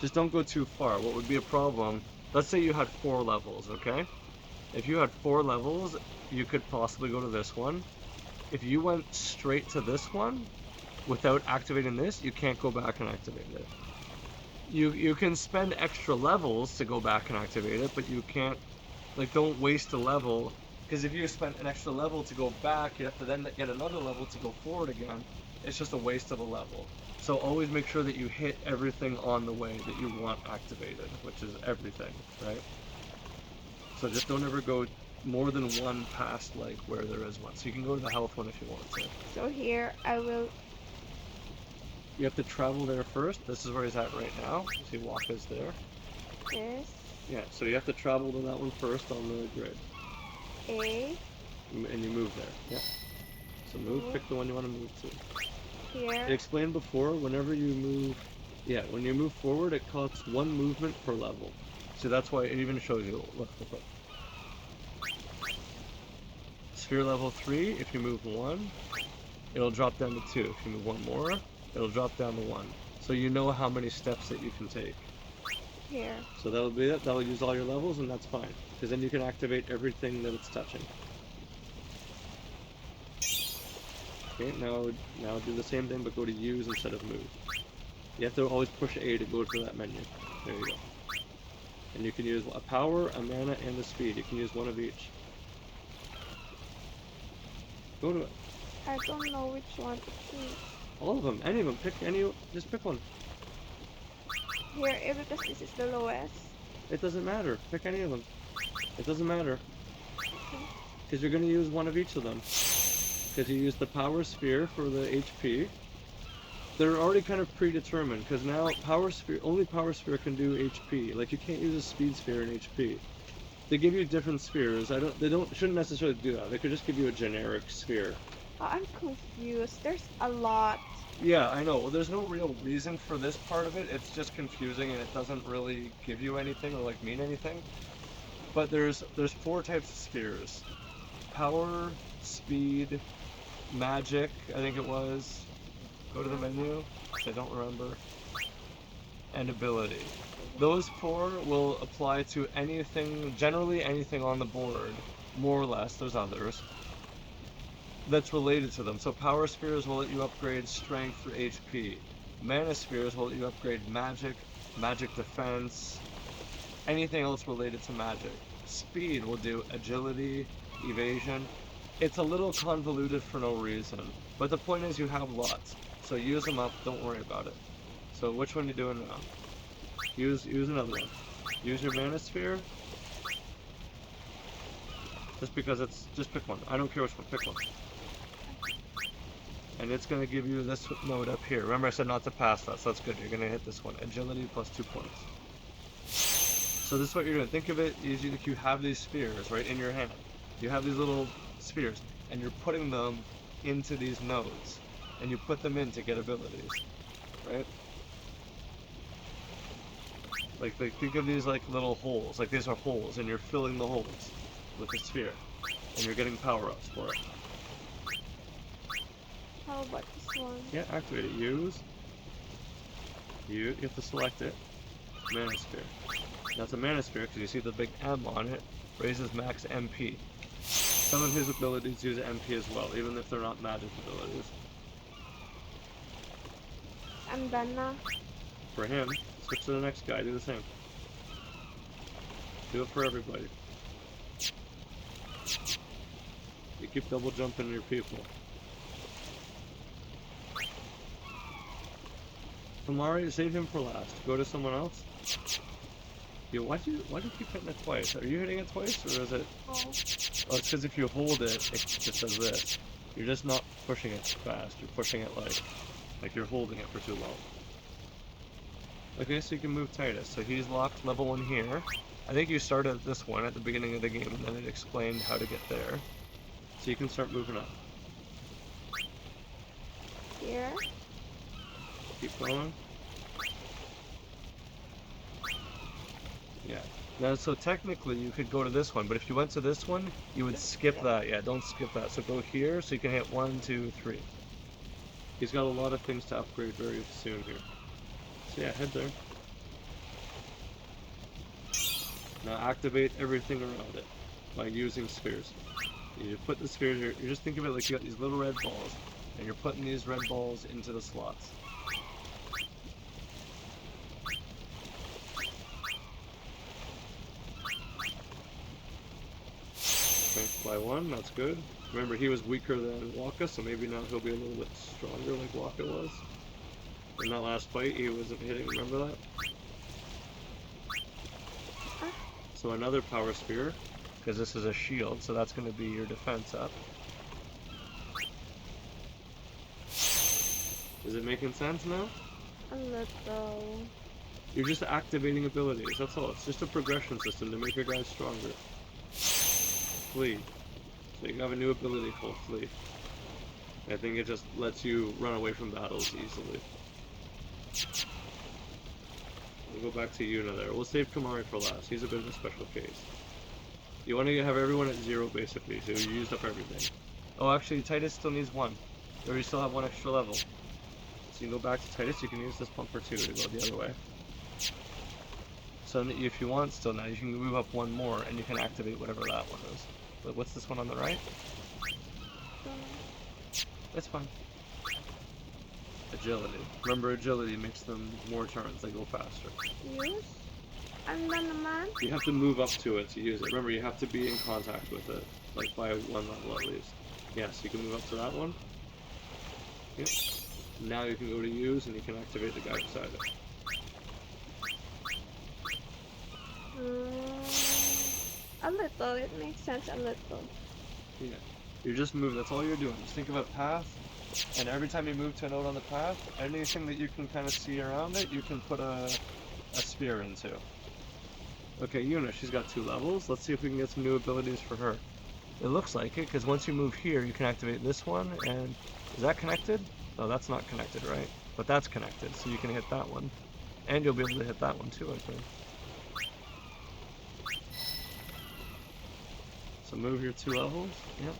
Just don't go too far. What would be a problem, let's say you had 4 levels, okay? If you had 4 levels, you could possibly go to this one. If you went straight to this one, without activating this, you can't go back and activate it. You can spend extra levels to go back and activate it, but you can't, like, don't waste a level, because if you spent an extra level to go back, you have to then get another level to go forward again. It's just a waste of a level. So always make sure that you hit everything on the way that you want activated, which is everything, right? So just don't ever go more than one past, like, where there is one. So you can go to the health one if you want to. So here I will. You have to travel there first. This is where he's at right now. See, Waka's there. This. Yeah, so you have to travel to that one first on the grid. A. And you move there. Yeah. So move, pick the one you want to move to. Here. I explained before, whenever you move, yeah, when you move forward, it costs 1 movement per level. So that's why it even shows you, look. Sphere level 3, if you move 1, it'll drop down to 2. If you move 1 more, it'll drop down to 1. So you know how many steps that you can take. Here. So that'll be it, that'll use all your levels, and that's fine. Because then you can activate everything that it's touching. Okay, now do the same thing, but go to use instead of move. You have to always push A to go to that menu. There you go. And you can use a power, a mana, and a speed. You can use one of each. Go to it. I don't know which one to choose. All of them, any of them. Pick any, just pick one. Here, because this is the lowest. It doesn't matter. Pick any of them. It doesn't matter. Because you're going to use one of each of them. Because you use the power sphere for the HP. they're already kind of predetermined because now only power sphere can do HP. Like you can't use a speed sphere in HP. They give you different spheres. Shouldn't necessarily do that. They could just give you a generic sphere. Oh, I'm confused. There's a lot. Yeah, I know. Well, there's no real reason for this part of it. It's just confusing and it doesn't really give you anything or like mean anything. But there's 4 types of spheres. Power, speed, magic, I think it was. Go to the menu, I don't remember. And ability. Those 4 will apply to anything, generally anything on the board, more or less. There's others that's related to them. So power spheres will let you upgrade strength or HP. Mana spheres will let you upgrade magic, magic defense, anything else related to magic. Speed will do agility, evasion. It's a little convoluted for no reason, but the point is you have lots. So use them up, don't worry about it. So which one are you doing now? Use another one. Use your mana sphere. Just pick one. I don't care which one, pick one. And it's going to give you this node up here. Remember I said not to pass that, so that's good. You're going to hit this one. Agility plus 2 points. So this is what you're doing. Think of it as you have these spheres, right, in your hand. You have these little spheres, and you're putting them into these nodes. And you put them in to get abilities, right? Like think of these like little holes. Like these are holes, and you're filling the holes with the sphere. And you're getting power-ups for it. How about this one? Yeah, activate it. Use. You have to select it. Mana sphere. Now it's a mana sphere because you see the big M on it. Raises max MP. Some of his abilities use MP as well, even if they're not magic abilities. I'm done now. For him, switch to the next guy. Do the same. Do it for everybody. You keep double jumping your people. Kamari, save him for last. Go to someone else. Yo, why do you keep hitting it twice? Are you hitting it twice, or is it? Oh. Oh, it's because if you hold it, it just does this. You're just not pushing it fast. You're pushing it like you're holding it for too long. Okay, so you can move Titus. So he's locked level 1 here. I think you started this one at the beginning of the game, and then it explained how to get there. So you can start moving up. Here. Keep going. Yeah. Now, so technically you could go to this one, but if you went to this one, you would skip that. Yeah, don't skip that. So go here, so you can hit 1, 2, 3. He's got a lot of things to upgrade very soon here. So yeah, head there. Now activate everything around it by using spheres. You put the spheres here, you just think of it like you got these little red balls, and you're putting these red balls into the slots. By 1, that's good. Remember, he was weaker than Waka, so maybe now he'll be a little bit stronger like Waka was. In that last fight, he wasn't hitting, remember that? So another power sphere, because this is a shield, so that's going to be your defense up. Is it making sense now? A little. You're just activating abilities, that's all. It's just a progression system to make your guys stronger. Flee. So you can have a new ability called Flee. I think it just lets you run away from battles easily. We'll go back to Yuna there. We'll save Kamari for last. He's a bit of a special case. You want to have everyone at 0 basically, so you used up everything. Oh, actually, Titus still needs 1. Or you still have 1 extra level. So you can go back to Titus, you can use this pumper too to go the other way. So if you want still now, you can move up 1 more and you can activate whatever that one is. But what's this one on the right? That's fine. Agility. Remember, agility makes them more turns, they go faster. Use? I'm done, man. You have to move up to it to use it. Remember, you have to be in contact with it, like by 1 level at least. Yes, you can move up to that one. Yep. Now you can go to use and you can activate the guy beside it. A little. It makes sense a little. Yeah. You're just moving. That's all you're doing. Just think of a path And every time you move to a node on the path, anything that you can kind of see around it, you can put a sphere into. Okay, Yuna, she's got 2 levels. Let's see if we can get some new abilities for her. It looks like it, because once you move here, you can activate this one, and is that connected? No, that's not connected, right? But that's connected, so you can hit that one. And you'll be able to hit that one too, I think. So move your 2 levels. Yep.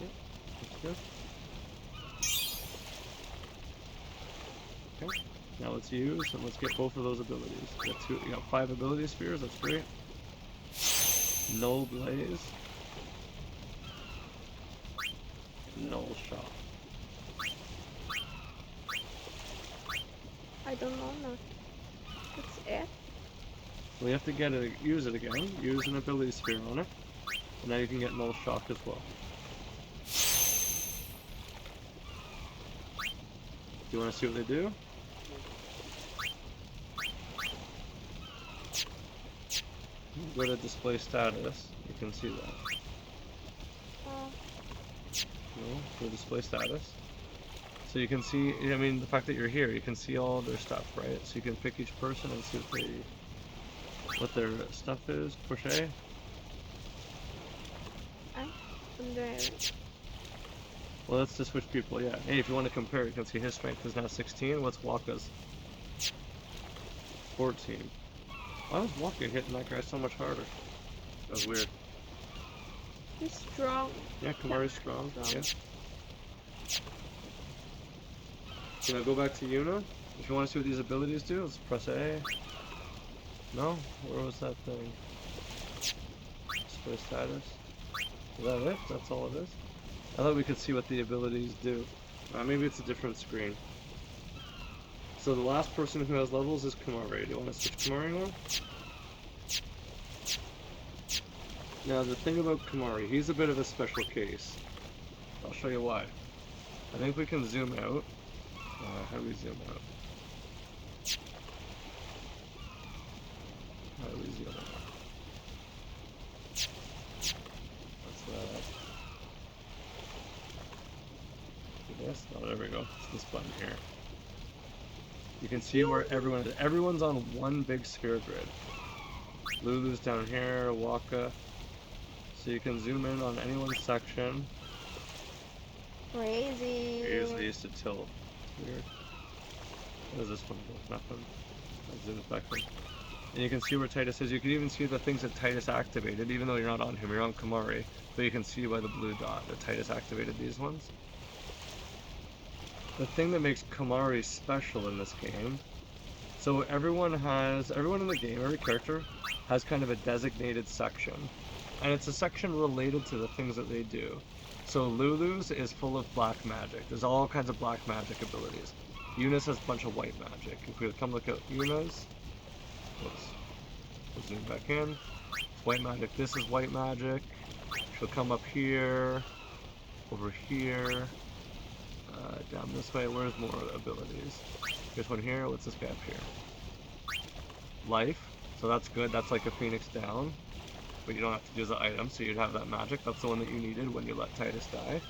Yep, that's good. Okay, now let's use and let's get both of those abilities. You got 5 ability spheres, that's great. Null Blaze. Null Shot. I don't know now. That's it. Well, you have to get it, use it again. Use an ability sphere on it. And now you can get Null Shock as well. Do you want to see what they do? Go to display status. You can see that. No, go to display status. So you can see, I mean, the fact that you're here, you can see all their stuff, right? So you can pick each person and see what their stuff is. Push A. I'm there. Well, let's just switch people, yeah. Hey, if you want to compare, you can see his strength is now 16. What's Waka's? 14. Why was Waka hitting that guy so much harder? That was weird. He's strong. Yeah, Kamari's strong. Yeah. So now go back to Yuna. If you want to see what these abilities do, let's press A. No? Where was that thing? Display status. Is that it? That's all it is? I thought we could see what the abilities do. Maybe it's a different screen. So the last person who has levels is Kamari. Do you want to switch Kamari on? Now the thing about Kamari, he's a bit of a special case. I'll show you why. I think we can zoom out. How do we zoom out? How do we zoom out? What's that? Yes? Oh, there we go. It's this button here. You can see where everyone is. Everyone's on one big sphere grid. Lulu's down here, Waka. So you can zoom in on anyone's section. Crazy. I usually used to tilt. Weird. What does this one do? Nothing. I'll zoom it back in. And you can see where Titus is. You can even see the things that Titus activated, even though you're not on him, you're on Kamari. But you can see by the blue dot that Titus activated these ones. The thing that makes Kamari special in this game, so everyone in the game, every character, has kind of a designated section. And it's a section related to the things that they do. So Lulu's is full of black magic. There's all kinds of black magic abilities. Yuna's has a bunch of white magic. If we come look at Yuna's, we'll zoom back in. It's white magic. This is white magic. She'll come up here, over here, down this way. Where's more abilities? Here's one here. What's this guy up here? Life. So that's good. That's like a Phoenix down. But you don't have to use the item, so you'd have that magic. That's the one that you needed when you let Titus die.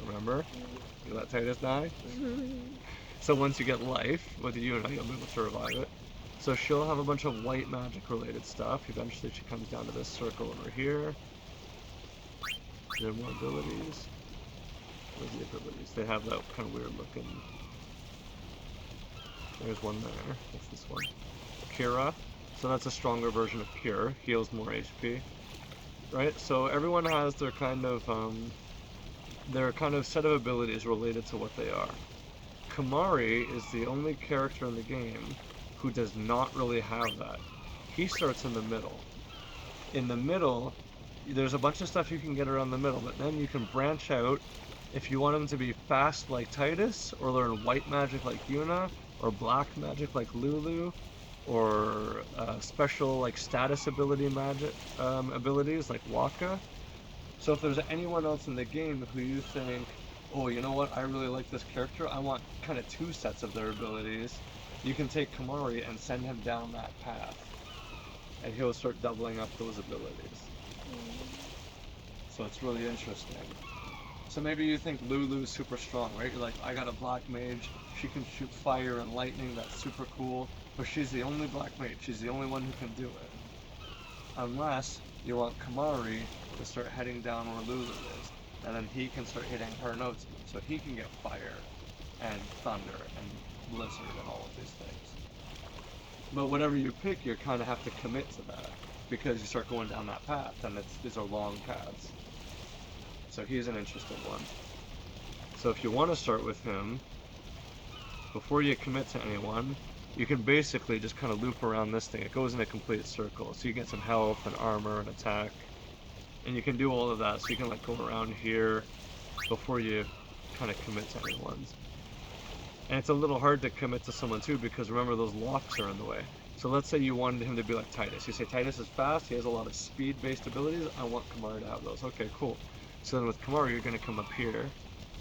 Remember? You let Titus die? So once you get life with Yuna, you'll be able to revive it. So she'll have a bunch of white magic related stuff. Eventually she comes down to this circle over here. There are more abilities. Where's the abilities? They have that kind of weird looking... There's one there. What's this one? Kira. So that's a stronger version of Cure. Heals more HP. Right? So everyone has their kind of set of abilities related to what they are. Kamari is the only character in the game who does not really have that. He starts in the middle. In the middle, there's a bunch of stuff you can get around the middle, but then you can branch out if you want him to be fast like Titus, or learn white magic like Yuna, or black magic like Lulu, or special like status ability magic abilities like Waka. So if there's anyone else in the game who you think, oh, you know what, I really like this character, I want kind of 2 sets of their abilities, you can take Kamari and send him down that path, and he'll start doubling up those abilities. So it's really interesting. So maybe you think Lulu's super strong, right? You're like, I got a black mage, she can shoot fire and lightning, that's super cool, but she's the only black mage, she's the only one who can do it. Unless you want Kamari to start heading down where Lulu is, and then he can start hitting her notes, so he can get fire, and thunder, and blizzard, and all of these things. But whatever you pick, you kind of have to commit to that, because you start going down that path, and these are long paths. So he's an interesting one. So if you want to start with him, before you commit to anyone, you can basically just kind of loop around this thing. It goes in a complete circle, so you get some health and armor and attack, and you can do all of that. So you can like go around here before you kind of commit to anyone's. And it's a little hard to commit to someone too, because remember those locks are in the way. So let's say you wanted him to be like Titus. You say Titus is fast, he has a lot of speed-based abilities, I want Kamari to have those. Okay, cool. So then with Kamari, you're going to come up here,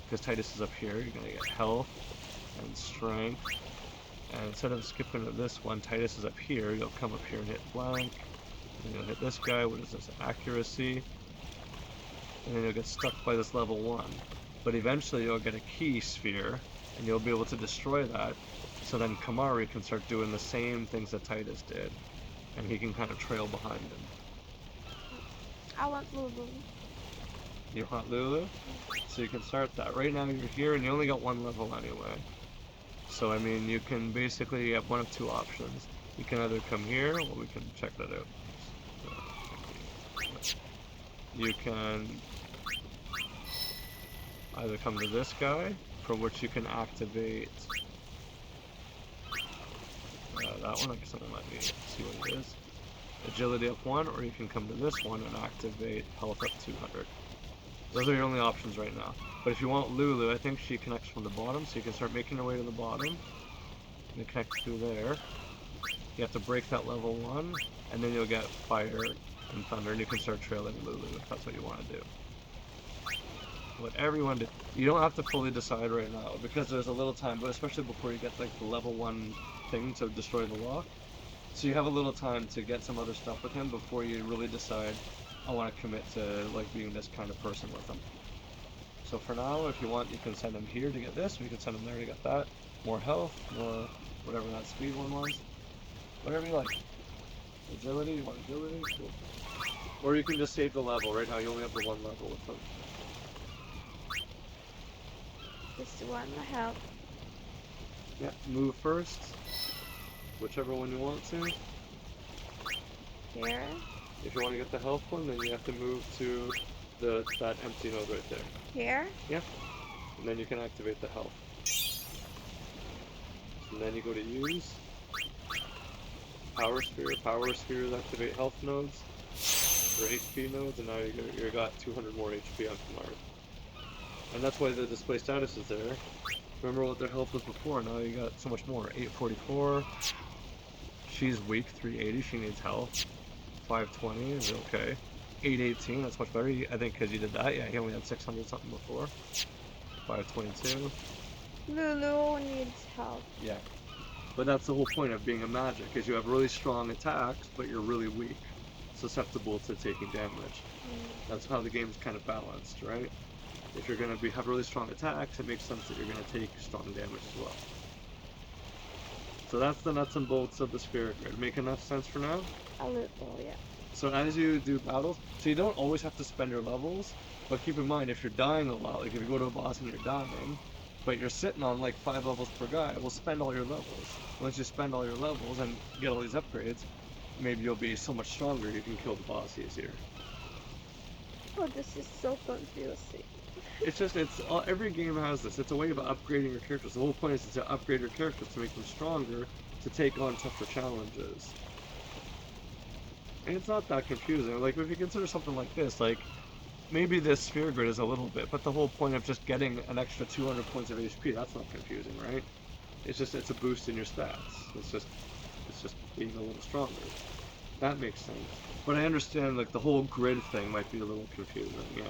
because Titus is up here. You're going to get health and strength. And instead of skipping to this one, Titus is up here. You'll come up here and hit blank. And you'll hit this guy. What is this? Accuracy. And then you'll get stuck by this level 1. But eventually you'll get a key sphere, and you'll be able to destroy that. So then Kamari can start doing the same things that Titus did. And he can kind of trail behind him. I want Lulu. You want Lulu? So you can start that. Right now you're here and you only got one level anyway. So I mean you can basically have one of two options. You can either come here, or we can check that out. You can either come to this guy, for which you can activate that one. I guess I'm let me see what it is. Agility up 1, or you can come to this one and activate health up 200. Those are your only options right now. But if you want Lulu, I think she connects from the bottom, so you can start making your way to the bottom. And connect through there. You have to break that level 1, and then you'll get fire and thunder, and you can start trailing Lulu if that's what you want to do. Whatever you want to do. You don't have to fully decide right now, because there's a little time, but especially before you get like the level 1 thing to destroy the lock. So you have a little time to get some other stuff with him before you really decide, I want to commit to like being this kind of person with him. So for now, if you want, you can send him here to get this, or you can send him there to get that. More health, more whatever that speed one was. Whatever you like. Agility, you want agility? Cool. Or you can just save the level. Right now you only have the one level with him. Just want my help. Yeah, move first. Whichever one you want to. Here. If you want to get the health one, then you have to move to that empty node right there. Here. Yeah. And then you can activate the health. And then you go to use. Power Sphere. Power Spheres activate health nodes. Or HP nodes, and now you got 200 more HP on Kamari. And that's why the display status is there. Remember what their health was before, now you got so much more. 844. She's weak, 380, she needs health. 520 is okay. 818, that's much better, I think, because you did that. Yeah, he only had 600 something before. 522. Lulu needs help. Yeah. But that's the whole point of being a magic, is you have really strong attacks, but you're really weak. Susceptible to taking damage. That's how the game's kind of balanced, right? If you're going to have really strong attacks, it makes sense that you're going to take strong damage as well. So that's the nuts and bolts of the spirit grid. Make enough sense for now? A little, yeah. So as you do battles, so you don't always have to spend your levels, but keep in mind if you're dying a lot, like if you go to a boss and you're dying, but you're sitting on like 5 levels per guy, well spend all your levels. Once you spend all your levels and get all these upgrades, maybe you'll be so much stronger you can kill the boss easier. Oh, this is so confusing. It's just, every game has this. It's a way of upgrading your characters. The whole point is to upgrade your characters to make them stronger, to take on tougher challenges. And it's not that confusing. Like, if you consider something like this, like, maybe this sphere grid is a little bit, but the whole point of just getting an extra 200 points of HP, that's not confusing, right? It's just, it's a boost in your stats. It's just being a little stronger. That makes sense. But I understand, like, the whole grid thing might be a little confusing, yeah.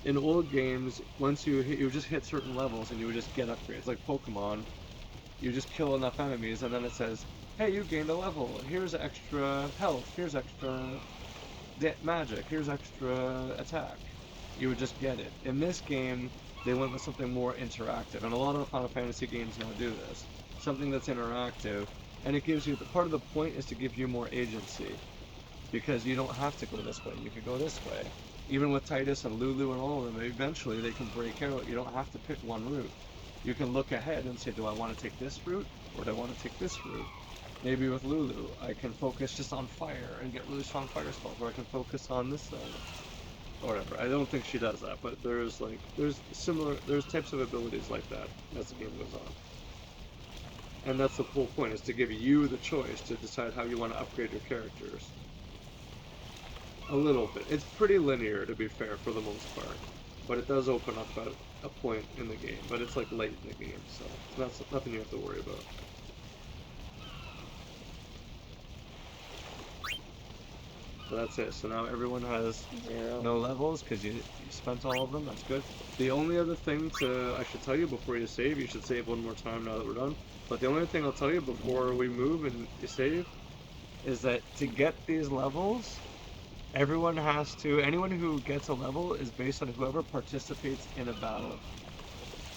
In old games, once you just hit certain levels and you would just get upgrades. Like Pokemon, you just kill enough enemies and then it says, hey, you gained a level, here's extra health, here's extra magic, here's extra attack. You would just get it. In this game, they went with something more interactive, and a lot of Final Fantasy games now do this. Something that's interactive, and it gives you, part of the point is to give you more agency, because you don't have to go this way, you could go this way. Even with Titus and Lulu and all of them, eventually they can break out. You don't have to pick one route. You can look ahead and say, do I want to take this route, or do I want to take this route? Maybe with Lulu, I can focus just on fire and get really strong fire spells, or I can focus on this thing, or whatever. I don't think she does that, but there's types of abilities like that as the game goes on. And that's the whole point, is to give you the choice to decide how you want to upgrade your characters. A little bit. It's pretty linear, to be fair, for the most part. But it does open up at a point in the game, but it's like late in the game, so it's nothing you have to worry about. So that's it. So now everyone has 0. no levels, because you spent all of them. That's good. The only other thing I should tell you before you should save one more time now that we're done. But the only thing I'll tell you before we move and you save is that to get these levels, anyone who gets a level is based on whoever participates in a battle.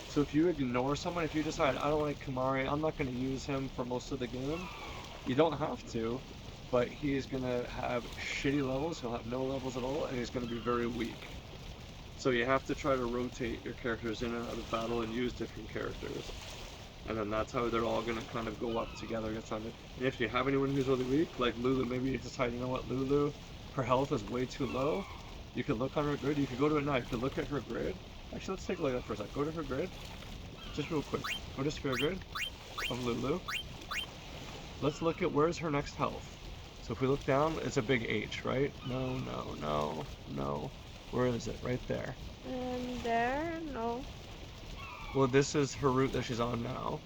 So if you ignore someone, if you decide, I don't like Kamari, I'm not going to use him for most of the game, you don't have to, but he's going to have shitty levels, he'll have no levels at all, and he's going to be very weak. So you have to try to rotate your characters in and out of battle and use different characters. And then that's how they're all going to kind of go up together against something. And if you have anyone who's really weak, like Lulu, maybe you decide, you know what, Lulu, her health is way too low. You could look on her grid. You could go to it now. You could look at her grid. Actually, let's take a look at that for a sec. Go to her grid. Just real quick. Go to sphere grid of Lulu. Let's look at where's her next health. So if we look down, it's a big H, right? No. Where is it? Right there. There? No. Well, this is her route that she's on now.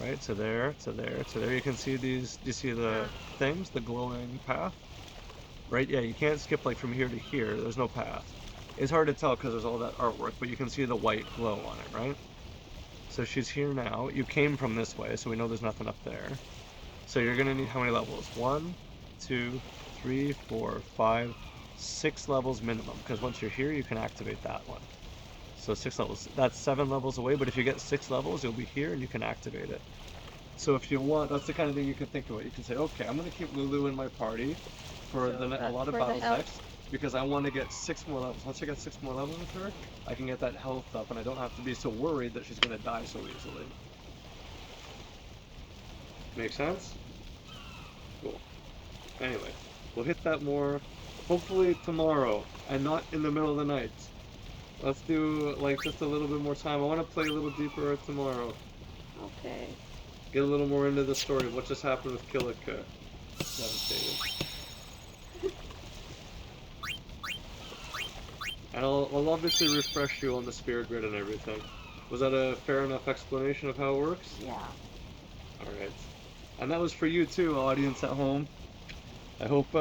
Right? To there, to there, to there. You can see these. Do you see the things? The glowing path? Right? Yeah, you can't skip like from here to here. There's no path. It's hard to tell because there's all that artwork, but you can see the white glow on it, right? So she's here now. You came from this way, so we know there's nothing up there. So you're going to need how many levels? 1, 2, 3, 4, 5, 6 levels minimum, because once you're here, you can activate that one. So 6 levels. That's 7 levels away, but if you get 6 levels, you'll be here and you can activate it. So if you want, that's the kind of thing you can think about. You can say, okay, I'm going to keep Lulu in my party for a lot of battles next, because I want to get 6 more levels. Once I get 6 more levels with her, I can get that health up, and I don't have to be so worried that she's going to die so easily. Make sense? Cool. Anyway, we'll hit that more, hopefully tomorrow, and not in the middle of the night. Let's do, like, just a little bit more time. I want to play a little deeper tomorrow. Okay. Get a little more into the story of what just happened with Kilika. Devastated. And I'll obviously refresh you on the spirit grid and everything. Was that a fair enough explanation of how it works? Yeah. Alright. And that was for you too, audience at home. I hope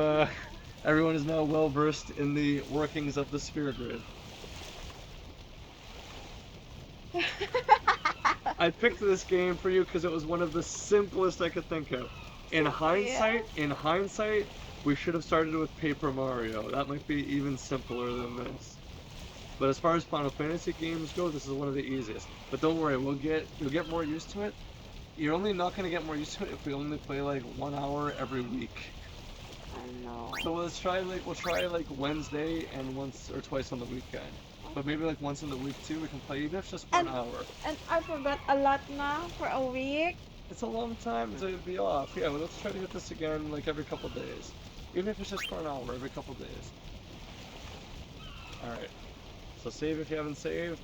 everyone is now well versed in the workings of the spirit grid. I picked this game for you because it was one of the simplest I could think of. In hindsight, we should have started with Paper Mario. That might be even simpler than this. But as far as Final Fantasy games go, this is one of the easiest. But don't worry, you'll get more used to it. You're only not going to get more used to it if we only play like 1 hour every week. I know. So we'll try like Wednesday and once or twice on the weekend. But maybe like once in the week too, we can play even if it's just for an hour. And I forgot a lot now for a week. It's a long time to be off. Yeah, well, let's try to get this again like every couple days. Even if it's just for an hour every couple days. Alright. So save if you haven't saved.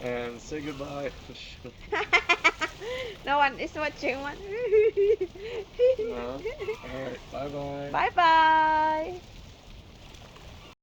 And say goodbye. No one is watching one. Alright, bye bye. Bye bye.